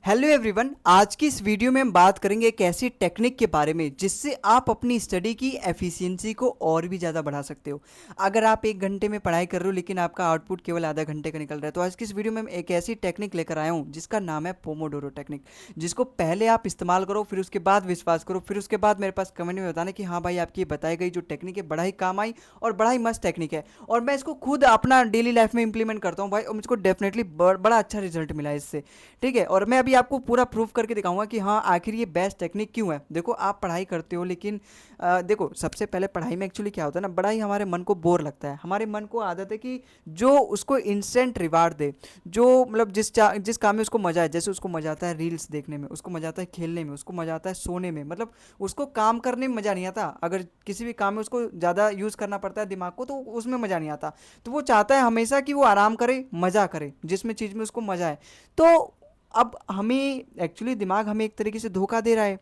Hello everyone, आज की इस वीडियो में हम बात करेंगे एक ऐसी टेक्निक के बारे में जिससे आप अपनी स्टडी की एफिशिएंसी को और भी ज़्यादा बढ़ा सकते हो। अगर आप 1 घंटे में पढ़ाई कर रहे हो लेकिन आपका आउटपुट केवल आधा घंटे का निकल रहा है, तो आज की इस वीडियो में हम एक ऐसी टेक्निक लेकर आया हूँ जिसका नाम है पोमोडोरो टेक्निक। जिसको पहले आप इस्तेमाल करो, फिर उसके बाद विश्वास करो, फिर उसके बाद मेरे पास कमेंट में बताना कि हाँ भाई, आपकी ये बताई गई जो टेक्निक है बड़ा ही काम आई और बड़ा ही मस्त टेक्निक है। और मैं इसको खुद अपना डेली लाइफ में इंप्लीमेंट करता हूँ भाई, और मुझको डेफिनेटली बड़ा अच्छा रिजल्ट मिला है इससे। ठीक है, और मैं अभी आपको पूरा प्रूफ करके दिखाऊंगा कि हाँ आखिर ये बेस्ट टेक्निक क्यों है। देखो, आप पढ़ाई करते हो लेकिन देखो, सबसे पहले पढ़ाई में एक्चुअली क्या होता है ना, बड़ा ही हमारे मन को बोर लगता है। हमारे मन को आदत है कि जो उसको इंस्टेंट रिवार्ड दे, जो मतलब जिस काम में उसको मजा है, जैसे उसको मजा आता है रील्स देखने में, उसको मजा आता है खेलने में, उसको मजा आता है सोने में, मतलब उसको काम करने में मजा नहीं आता। अगर किसी भी काम में उसको ज़्यादा यूज़ करना पड़ता है दिमाग को, तो उसमें मजा नहीं आता। तो वो चाहता है हमेशा कि वो आराम करे, मजा करे जिसमें चीज़ में उसको मजा है। तो अब हमें एक्चुअली दिमाग हमें एक तरीके से धोखा दे रहा है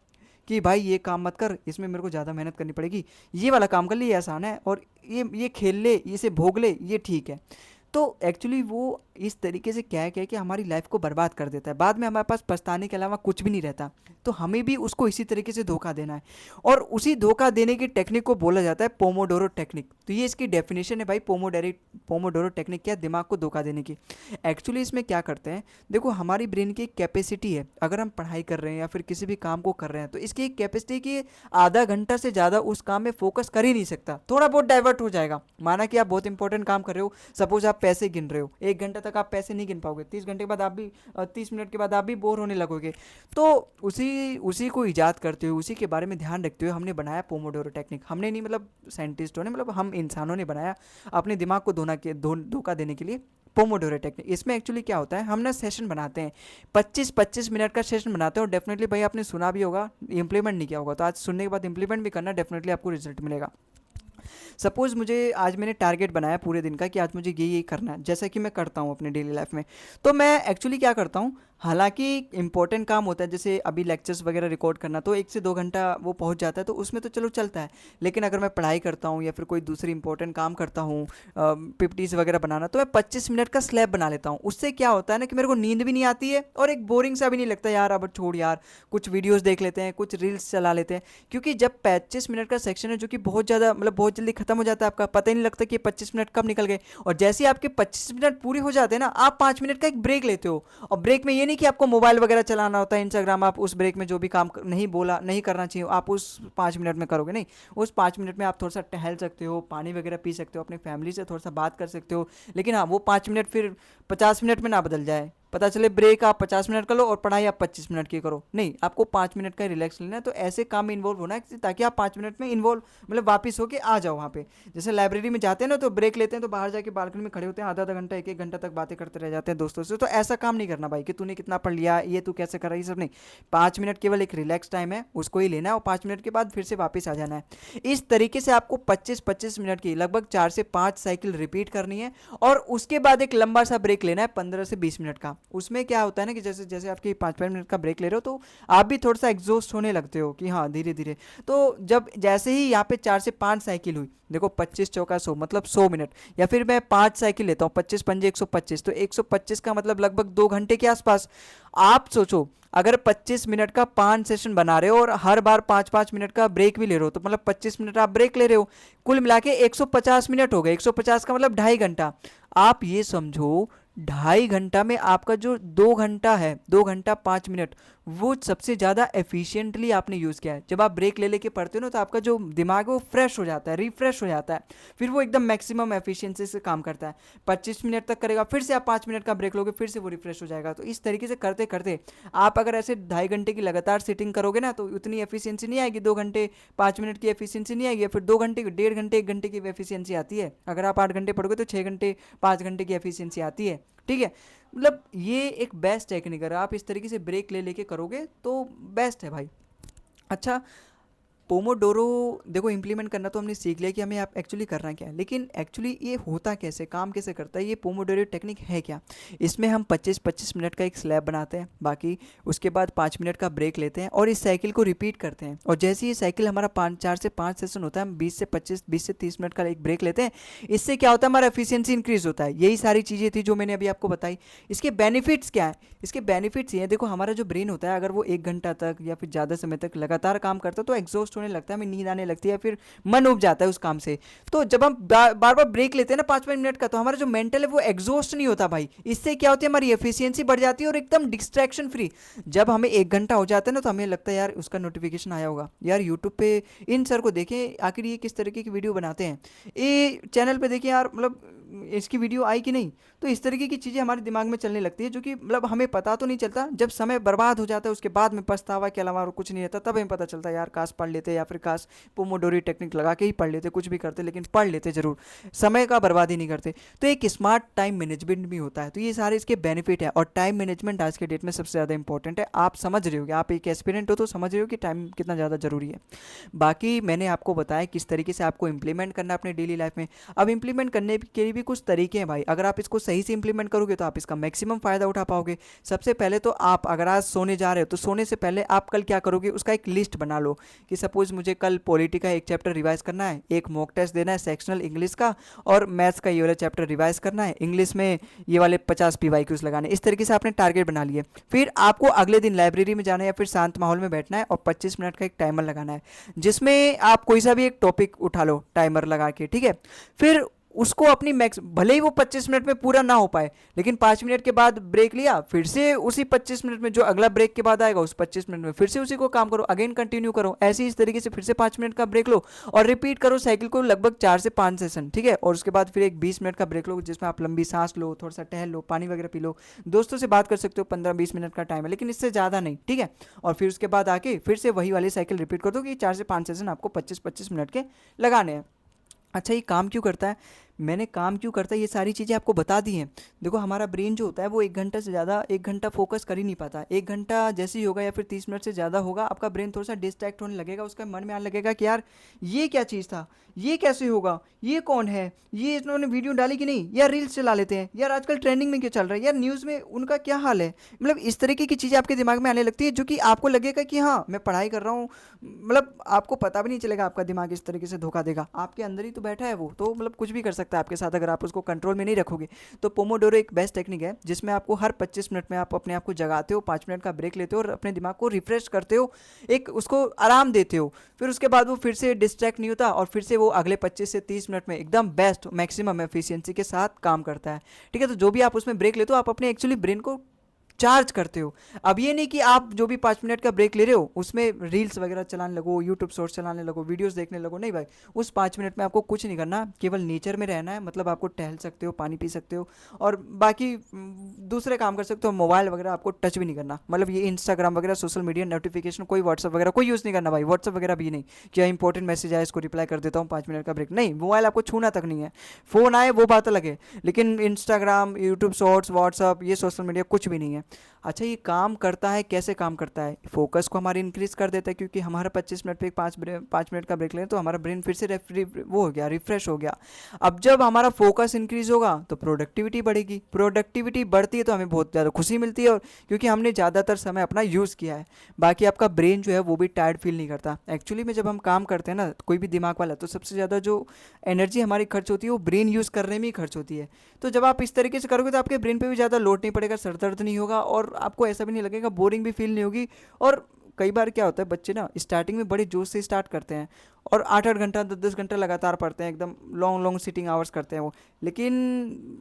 कि भाई ये काम मत कर, इसमें मेरे को ज़्यादा मेहनत करनी पड़ेगी। ये वाला काम कर ले, ये आसान है, और ये खेल ले, इसे भोग ले, ये ठीक है। तो एक्चुअली वो इस तरीके से क्या है कि हमारी लाइफ को बर्बाद कर देता है। बाद में हमारे पास पछताने के अलावा कुछ भी नहीं रहता। तो हमें भी उसको इसी तरीके से धोखा देना है, और उसी धोखा देने की टेक्निक को बोला जाता है पोमोडोरो टेक्निक। तो ये इसकी डेफिनेशन है भाई, पोमोडोरो टेक्निक क्या है? दिमाग को धोखा देने की। एक्चुअली इसमें क्या करते हैं, देखो, हमारी ब्रेन की एक कैपेसिटी है। अगर हम पढ़ाई कर रहे हैं या फिर किसी भी काम को कर रहे हैं, तो इसकी एक कैपेसिटी की आधा घंटा से ज़्यादा उस काम में फोकस कर ही नहीं सकता। थोड़ा बहुत डाइवर्ट हो जाएगा। माना कि आप बहुत इंपॉर्टेंट काम कर रहे हो, सपोज आप पैसे गिन रहे हो, 1 घंटा तक आप पैसे नहीं गिन पाओगे, 30 घंटे के बाद आप भी 30 मिनट के बाद आप भी बोर होने लगोगे। तो उसी उसी को ईजाद करते हुए, उसी के बारे में ध्यान रखते हुए हमने बनाया पोमोडोरो टेक्निक। हमने नहीं, मतलब साइंटिस्टों ने, मतलब हम इंसानों ने बनाया अपने दिमाग को धोखा देने के लिए पोमोडोरो टेक्निक। इसमें एक्चुअली क्या होता है, हम ना सेशन बनाते हैं, 25-25 मिनट का सेशन बनाते हैं। और डेफिनेटली भाई आपने सुना भी होगा, इंप्लीमेंट नहीं किया होगा, तो आज सुनने के बाद इंप्लीमेंट भी करना, डेफिनेटली आपको रिजल्ट मिलेगा। सपोज मुझे आज मैंने टारगेट बनाया पूरे दिन का कि आज मुझे ये करना है, जैसा कि मैं करता हूँ अपने डेली लाइफ में। तो मैं एक्चुअली क्या करता हूँ, हालांकि इंपॉर्टेंट काम होता है जैसे अभी लेक्चर्स वगैरह रिकॉर्ड करना, तो 1 से 2 घंटा वो पहुँच जाता है, तो उसमें तो चलो चलता है। लेकिन अगर मैं पढ़ाई करता हूँ या फिर कोई दूसरी इंपॉर्टेंट काम करता हूँ, पीपीटीज वगैरह बनाना, तो मैं 25 मिनट का स्लैब बना लेता हूँ। उससे क्या होता है ना कि मेरे को नींद भी नहीं आती है और एक बोरिंग सा भी नहीं लगता, यार अब छोड़ यार, कुछ वीडियोस देख लेते हैं, कुछ रील्स चला लेते हैं। क्योंकि जब 25 मिनट का सेक्शन है, जो कि बहुत ज़्यादा, मतलब बहुत जल्दी खत्म हो जाता है, आपका पता ही नहीं लगता कि 25 मिनट कब निकल गए। और जैसे ही आपके 25 मिनट पूरे हो जाते हैं ना, आप 5 मिनट का एक ब्रेक लेते हो। और ब्रेक में ये नहीं कि आपको मोबाइल वगैरह चलाना होता है, इंस्टाग्राम, आप उस ब्रेक में जो भी काम नहीं करना चाहिए आप उस 5 मिनट में करोगे, नहीं। उस 5 मिनट में आप थोड़ा सा टहल सकते हो, पानी वगैरह पी सकते हो, अपनी फैमिली से थोड़ा सा बात कर सकते हो। लेकिन हाँ, वो 5 मिनट फिर 50 मिनट में ना बदल जाए, पता चले ब्रेक आप 50 मिनट का लो और पढ़ाई आप 25 मिनट की करो। नहीं, आपको 5 मिनट का रिलैक्स लेना है। तो ऐसे काम में इन्वॉल्व होना है ताकि आप 5 मिनट में इन्वॉल्व, मतलब वापस होके आ जाओ वहाँ पे। जैसे लाइब्रेरी में जाते हैं ना, तो ब्रेक लेते हैं, तो बाहर जाके बालकनी में खड़े होते हैं, आधा आधा घंटा 1-1 घंटा तक बातें करते रह जाते हैं दोस्तों से। तो ऐसा काम नहीं करना भाई कि तूने कितना पढ़ लिया, ये तू कैसे कर रहा है, ये सब नहीं। 5 मिनट केवल एक रिलैक्स टाइम है, उसको ही लेना है, और 5 मिनट के बाद फिर से वापस आ जाना है। इस तरीके से आपको 25-25 मिनट की लगभग 4 से 5 साइकिल रिपीट करनी है। और उसके बाद एक लंबा सा ब्रेक लेना है 15 से 20 मिनट का। उसमें क्या होता है ना कि जैसे जैसे आपकी 5-5 मिनट का ब्रेक ले रहे हो, तो आप भी थोड़ा सा एग्जॉस्ट होने लगते हो कि हाँ धीरे धीरे। तो जब जैसे ही यहाँ पे 4 से 5 साइकिल हुई, देखो 25 चौका 100, मतलब 100 मिनट। या फिर मैं 5 साइकिल लेता हूँ, 25 पंजे 125, तो 125 का मतलब लगभग 2 घंटे के आसपास। आप सोचो, अगर 25 मिनट का 5 सेशन बना रहे हो और हर बार 5-5 मिनट का ब्रेक भी ले रहे हो, तो मतलब 25 मिनट आप ब्रेक ले रहे हो, कुल मिला के 150 मिनट हो गए। 150 का मतलब 2.5 घंटा। आप ये समझो, 2.5 घंटा में आपका जो 2 घंटा है, 2 घंटा 5 मिनट, वो सबसे ज़्यादा एफिशिएंटली आपने यूज़ किया है। जब आप ब्रेक ले लेके पढ़ते हो ना, तो आपका जो दिमाग है वो फ्रेश हो जाता है, रिफ्रेश हो जाता है। फिर वो एकदम मैक्सिमम एफिशिएंसी से काम करता है। 25 मिनट तक करेगा, फिर से आप 5 मिनट का ब्रेक लोगे, फिर से वो रिफ्रेश हो जाएगा। तो इस तरीके से करते करते आप अगर ऐसे 2.5 घंटे की लगातार सिटिंग करोगे ना, तो उतनी एफिशिएंसी नहीं आएगी। 2 घंटे 5 मिनट की एफिशिएंसी नहीं आएगी, या फिर 2 घंटे 1.5 घंटे 1 घंटे की एफिशिएंसी आती है। अगर आप 8 घंटे पढ़ोगे तो 6 घंटे 5 घंटे की एफिशिएंसी आती है। ठीक है, मतलब ये एक बेस्ट टेक्निक है। अगर आप इस तरीके से ब्रेक ले लेके करोगे तो बेस्ट है भाई। अच्छा, पोमोडोरो देखो इम्प्लीमेंट करना तो हमने सीख लिया कि हमें आप एक्चुअली करना क्या है, लेकिन एक्चुअली ये होता कैसे, काम कैसे करता है, ये पोमोडोरो टेक्निक है क्या। इसमें हम 25-25 मिनट का एक स्लैब बनाते हैं, बाकी उसके बाद 5 मिनट का ब्रेक लेते हैं और इस साइकिल को रिपीट करते हैं। और जैसे ये साइकिल हमारा 4 से 5 सेशन होता है, हम 20 से 30 मिनट का एक ब्रेक लेते हैं। इससे क्या होता है, हमारा एफिशिएंसी इंक्रीज होता है। यही सारी चीज़ें थी जो मैंने अभी आपको बताई। इसके बेनिफिट्स क्या है, इसके बेनिफिट्स ये हैं, देखो हमारा जो ब्रेन होता है अगर वो 1 घंटा तक या फिर ज़्यादा समय तक लगातार काम करता है तो एग्जॉस्ट होने लगता है, हमें नींद आने लगती है, फिर मन उब जाता है उस काम से। तो जब हम बार बार ब्रेक लेते हैं ना 5-5 मिनट का, तो हमारा जो मेंटल है वो एग्जॉस्ट नहीं होता भाई। इससे क्या होती है, हमारी एफिशिएंसी बढ़ जाती है और एकदम डिस्ट्रैक्शन फ्री। जब हमें 1 घंटा हो जाता है ना तो हमें लगता है यार उसका नोटिफिकेशन आया होगा, यार यूट्यूब पे इन सर को देखें आखिर ये किस तरीके की वीडियो बनाते हैं, ये चैनल पे देखें यार मतलब इसकी वीडियो आई कि नहीं। तो इस तरीके की चीज़ें हमारे दिमाग में चलने लगती है, जो कि मतलब हमें पता तो नहीं चलता, जब समय बर्बाद हो जाता है उसके बाद में पछतावा के अलावा और कुछ नहीं रहता, तब हमें पता चलता है यार काश पढ़ लेते, या फिर काश पोमोडोरी टेक्निक लगा के ही पढ़ लेते, कुछ भी करते लेकिन पढ़ लेते जरूर, समय का बर्बादी नहीं करते। तो एक स्मार्ट टाइम मैनेजमेंट भी होता है, तो ये सारे इसके बेनिफिट है। और टाइम मैनेजमेंट आज के डेट में सबसे ज़्यादा इंपॉर्टेंट है, आप समझ रहे हो कि आप एक एस्पिरेंट हो तो समझ रहे हो कि टाइम कितना ज़्यादा जरूरी है। बाकी मैंने आपको बताया किस तरीके से आपको इंप्लीमेंट करना है अपने डेली लाइफ में। अब इंप्लीमेंट करने के लिए भी कुछ तरीके हैं भाई, अगर आप इसको सही से इंप्लीमेंट करोगे तो आप इसका मैक्सिमम फ़ायदा उठा पाओगे। सबसे पहले तो आप अगर आज सोने जा रहे हो तो सोने से पहले आप कल क्या करोगे उसका एक लिस्ट बना लो, कि सपोज मुझे कल पॉलिटी का एक चैप्टर रिवाइज करना है, एक मॉक टेस्ट देना है सेक्शनल इंग्लिश का, और मैथ्स का ये वाला चैप्टर रिवाइज करना है, इंग्लिश में ये वाले 50 PYQs लगाने। इस तरीके से आपने टारगेट बना लिए। फिर आपको अगले दिन लाइब्रेरी में जाना है या फिर शांत माहौल में बैठना है और 25 मिनट का एक टाइमर लगाना है, जिसमें आप कोई सा भी एक टॉपिक उठा लो टाइमर लगा के, ठीक है। फिर उसको अपनी मैक्स, भले ही वो 25 मिनट में पूरा ना हो पाए, लेकिन 5 मिनट के बाद ब्रेक लिया, फिर से उसी 25 मिनट में जो अगला ब्रेक के बाद आएगा उस 25 मिनट में फिर से उसी को काम करो, अगेन कंटिन्यू करो, ऐसे ही इस तरीके से फिर से 5 मिनट का ब्रेक लो और रिपीट करो साइकिल को लगभग 4 से 5 सेशन, ठीक है। और उसके बाद फिर एक 20 मिनट का ब्रेक लो, जिसमें आप लंबी सांस लो, थोड़ा सा टहल लो, पानी वगैरह पी लो, दोस्तों से बात कर सकते हो, 15-20 मिनट का टाइम है लेकिन इससे ज़्यादा नहीं, ठीक है। और फिर उसके बाद आके फिर से वही वाली साइकिल रिपीट कर दो कि 4 से 5 सेशन आपको 25-25 मिनट के लगाने हैं। अच्छा, ये काम क्यों करता है, मैंने काम क्यों करता है ये सारी चीज़ें आपको बता दी हैं। देखो हमारा ब्रेन जो होता है वो 1 घंटे से ज़्यादा 1 घंटा फोकस कर ही नहीं पाता। 1 घंटा जैसे ही होगा या फिर 30 मिनट से ज़्यादा होगा, आपका ब्रेन थोड़ा सा डिस्ट्रैक्ट होने लगेगा, उसका मन में आने लगेगा कि यार ये क्या चीज़ था, ये कैसे होगा, ये कौन है, ये इन्होंने वीडियो डाली कि नहीं, यार रील्स चला लेते हैं, यार आजकल ट्रेंडिंग में क्या चल रहा है, यार न्यूज़ में उनका क्या हाल है। मतलब इस तरीके की चीज़ें आपके दिमाग में आने लगती है, जो कि आपको लगेगा कि हाँ मैं पढ़ाई कर रहा हूँ, मतलब आपको पता भी नहीं चलेगा, आपका दिमाग इस तरीके से धोखा देगा, आपके अंदर ही तो बैठा है वो, तो मतलब कुछ भी कर सकता है आपके साथ अगर आप उसको कंट्रोल में नहीं रखोगे। तो पोमोडोरो एक बेस्ट टेक्निक है, जिसमें आपको हर 25 मिनट में आप अपने आप को जगाते हो, 5 मिनट का ब्रेक लेते हो और अपने दिमाग को रिफ्रेश करते हो, एक उसको आराम देते हो। फिर उसके बाद वो फिर से डिस्ट्रैक्ट नहीं होता और फिर से वो अगले 25 से 30 मिनट में एकदम बेस्ट मैक्सिमम एफिशिएंसी के साथ काम करता है, ठीक है। तो जो भी आप उसमें ब्रेक लेते हो आप अपने एक्चुअली ब्रेन को चार्ज करते हो। अब ये नहीं कि आप जो भी 5 मिनट का ब्रेक ले रहे हो उसमें रील्स वगैरह चलाने लगो, यूट्यूब शॉर्ट्स चलाने लगो, वीडियोस देखने लगो, नहीं भाई। उस 5 मिनट में आपको कुछ नहीं करना, केवल नेचर में रहना है, मतलब आपको टहल सकते हो, पानी पी सकते हो और बाकी दूसरे काम कर सकते हो। मोबाइल वगैरह आपको टच भी नहीं करना, मतलब ये इंस्टाग्राम वगैरह सोशल मीडिया नोटिफिकेशन, कोई व्हाट्सअप वगैरह कोई यूज़ नहीं करना भाई। व्हाट्सअप वगैरह भी नहीं, क्या इंपॉर्टेंट मैसेज आया इसको रिप्लाई कर देता हूँ 5 मिनट का ब्रेक, नहीं, मोबाइल आपको छूना तक नहीं है। फ़ोन आए वो बात अलग है, लेकिन इंस्टाग्राम, यूट्यूब शॉर्ट्स, व्हाट्सअप, ये सोशल मीडिया कुछ भी नहीं है। अच्छा, ये काम करता है कैसे, काम करता है फोकस को हमारी इंक्रीज कर देता है, क्योंकि हमारा 25 मिनट पे 5 मिनट का ब्रेक लें तो हमारा ब्रेन फिर से वो हो गया, रिफ्रेश हो गया। अब जब हमारा फोकस इंक्रीज होगा तो प्रोडक्टिविटी बढ़ेगी, प्रोडक्टिविटी बढ़ती है तो हमें बहुत ज़्यादा खुशी मिलती है, और क्योंकि हमने ज़्यादातर समय अपना यूज़ किया है। बाकी आपका ब्रेन जो है वो भी टायर्ड फील नहीं करता। एक्चुअली में जब हम काम करते हैं ना कोई भी दिमाग वाला, तो सबसे ज़्यादा जो एनर्जी हमारी खर्च होती है वो ब्रेन यूज़ करने में ही खर्च होती है। तो जब आप इस तरीके से करोगे तो आपके ब्रेन पे भी ज़्यादा लोड नहीं पड़ेगा, सर दर्द नहीं होगा और आपको ऐसा भी नहीं लगेगा, बोरिंग भी फील नहीं होगी। और कई बार क्या होता है, बच्चे ना स्टार्टिंग में बड़े जोश से स्टार्ट करते हैं और 8-8 घंटा 10-10 घंटा लगातार पढ़ते हैं, एकदम लॉन्ग लॉन्ग सिटिंग आवर्स करते हैं वो, लेकिन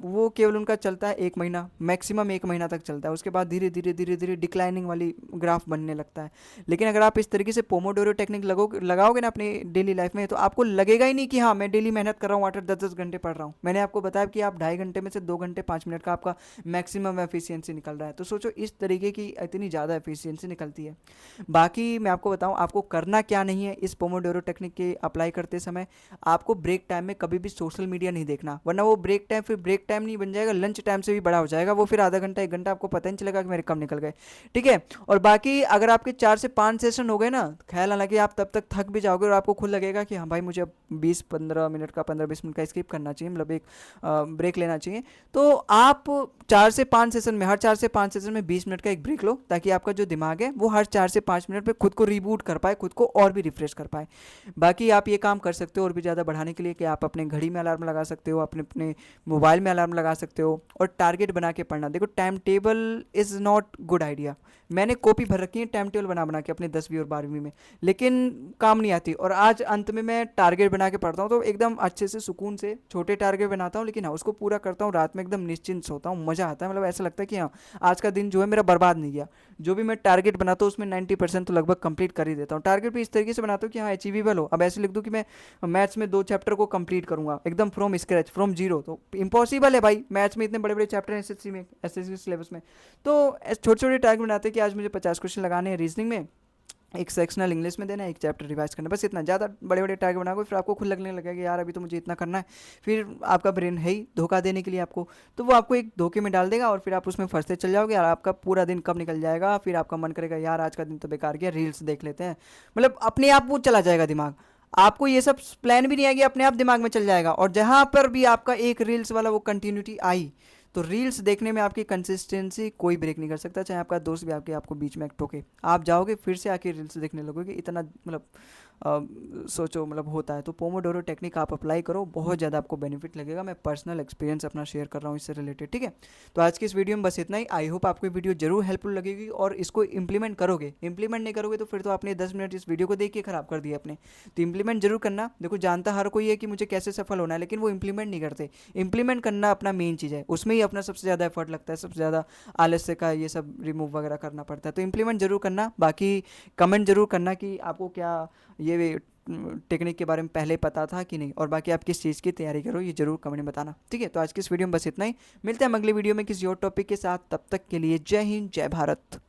वो केवल उनका चलता है 1 महीना, मैक्सिमम 1 महीना तक चलता है। उसके बाद धीरे धीरे धीरे धीरे डिक्लाइनिंग वाली ग्राफ बनने लगता है। लेकिन अगर आप इस तरीके से पोमोडोरो टेक्निक लगाओगे ना अपनी डेली लाइफ में, तो आपको लगेगा ही नहीं कि हाँ मैं डेली मेहनत कर रहा हूँ, 8-8 10-10 घंटे पढ़ रहा हूँ। मैंने आपको बताया कि आप 2.5 घंटे में से 2 घंटे 5 मिनट का आपका मैक्सिमम एफिशिएंसी निकल रहा है। तो सोचो इस तरीके की इतनी ज़्यादा एफिशिएंसी निकलती है। बाकी मैं आपको बताऊं आपको करना क्या नहीं है इस पोमोडोरो टेक्निक के अप्लाई करते समय। आपको ब्रेक टाइम में कभी भी सोशल मीडिया नहीं देखना, वरना वो ब्रेक टाइम फिर ब्रेक टाइम नहीं बन जाएगा, लंच टाइम से भी बड़ा हो जाएगा वो, फिर आधा घंटा 1 घंटा आपको पता ही नहीं चलेगा कि मेरे कब निकल गए। ठीक है। और बाकी अगर आपके 4 से 5 सेशन हो गए ना, ख्याल हालांकि आप तब तक थक भी जाओगे और आपको खुद लगेगा कि हाँ भाई मुझे अब 20-15 मिनट का 15-20 मिनट का स्किप करना चाहिए, मतलब एक ब्रेक लेना चाहिए। तो आप 4 से 5 सेशन में, हर 4 से 5 सेशन में 20 मिनट का एक ब्रेक लो, ताकि आपका जो दिमाग है वो हर 4 से 5 मिनट में खुद को रिबूट कर पाए, खुद को और भी रिफ्रेश कर पाए। बाकी आप ये काम कर सकते हो और भी ज़्यादा बढ़ाने के लिए कि आप अपने घड़ी में अलार्म लगा सकते हो, अपने अपने मोबाइल में अलार्म लगा सकते हो, और टारगेट बना के पढ़ना। देखो time table is not good idea. मैंने कॉपी भर रखी है टाइम टेबल बना बना के अपने 10वीं और 12वीं में, लेकिन काम नहीं आती। और आज अंत में मैं टारगेट बना के पढ़ता हूँ तो एकदम अच्छे से सुकून से छोटे टारगेट बनाता हूँ, लेकिन हाँ उसको पूरा करता हूँ, रात में एकदम निश्चिंत सोता हूँ, मज़ा आता है। मतलब ऐसा लगता है कि हाँ आज का दिन जो है मेरा बर्बाद नहीं गया। जो भी मैं टारगेट बनाता हूँ उसमें 90% तो लगभग कंप्लीट कर ही देता हूँ। टारगेट भी इस तरीके से बनाता हूँ कि हाँ अचीवेबल हो। अब ऐसे लिख दूँ कि मैं मैथ्स में 2 चैप्टर को कंप्लीट करूंगा एकदम फ्रॉम स्क्रैच, फ्रॉम जीरो, तो इम्पॉसिबल है भाई, मैथ्स में इतने बड़े बड़े चैप्टर हैं एसएससी में, एसएससी सिलेबस में। तो छोटे छोटे टारगेट बनाते हैं कि आज मुझे 50 क्वेश्चन लगाने हैं रीजनिंग में, एक सेक्शनल इंग्लिश में देना है, एक चैप्टर रिवाइज करना है, बस इतना। ज़्यादा बड़े बड़े टारगेट बनाओगे फिर आपको खुद लगने लगेगा कि यार अभी तो मुझे इतना करना है, फिर आपका ब्रेन है ही धोखा देने के लिए आपको, तो वो आपको एक धोखे में डाल देगा और फिर आप उसमें फंसते चल जाओगे और आपका पूरा दिन कब निकल जाएगा, फिर आपका मन करेगा यार आज का दिन तो बेकार गया, रील्स देख लेते हैं, मतलब अपने आप वो चला जाएगा दिमाग। आपको ये सब प्लान भी नहीं आएगी, अपने आप दिमाग में चल जाएगा। और जहाँ पर भी आपका एक रील्स वाला वो कंटिन्यूटी आई, तो रील्स देखने में आपकी कंसिस्टेंसी कोई ब्रेक नहीं कर सकता, चाहे आपका दोस्त भी आपके आपको बीच में टोके, आप जाओगे फिर से आके रील्स देखने लगोगे। इतना मतलब सोचो मतलब होता है। तो पोमोडोरो टेक्निक आप अप्लाई करो, बहुत ज़्यादा आपको बेनिफिट लगेगा। मैं पर्सनल एक्सपीरियंस अपना शेयर कर रहा हूँ इससे रिलेटेड। ठीक है। तो आज की इस वीडियो में बस इतना ही। आई होप आपको ये वीडियो जरूर हेल्पफुल लगेगी और इसको इंप्लीमेंट करोगे। इंप्लीमेंट नहीं करोगे तो फिर तो आपने 10 मिनट इस वीडियो को देख के खराब कर दिया अपने। तो इंप्लीमेंट जरूर करना। देखो जानता हर कोई है कि मुझे कैसे सफल होना है, लेकिन वो इंप्लीमेंट नहीं करते। इंप्लीमेंट करना अपना मेन चीज़ है, उसमें ही अपना सबसे ज़्यादा एफर्ट लगता है, सबसे ज़्यादा आलस्य का ये सब रिमूव वगैरह करना पड़ता है। तो इंप्लीमेंट जरूर करना। बाकी कमेंट जरूर करना कि आपको क्या ये टेक्निक के बारे में पहले पता था कि नहीं, और बाकी आप किस चीज़ की तैयारी करो ये जरूर कमेंट में बताना। ठीक है। तो आज की इस वीडियो में बस इतना ही। मिलते हैं अगले वीडियो में किसी और टॉपिक के साथ। तब तक के लिए जय हिंद, जय भारत।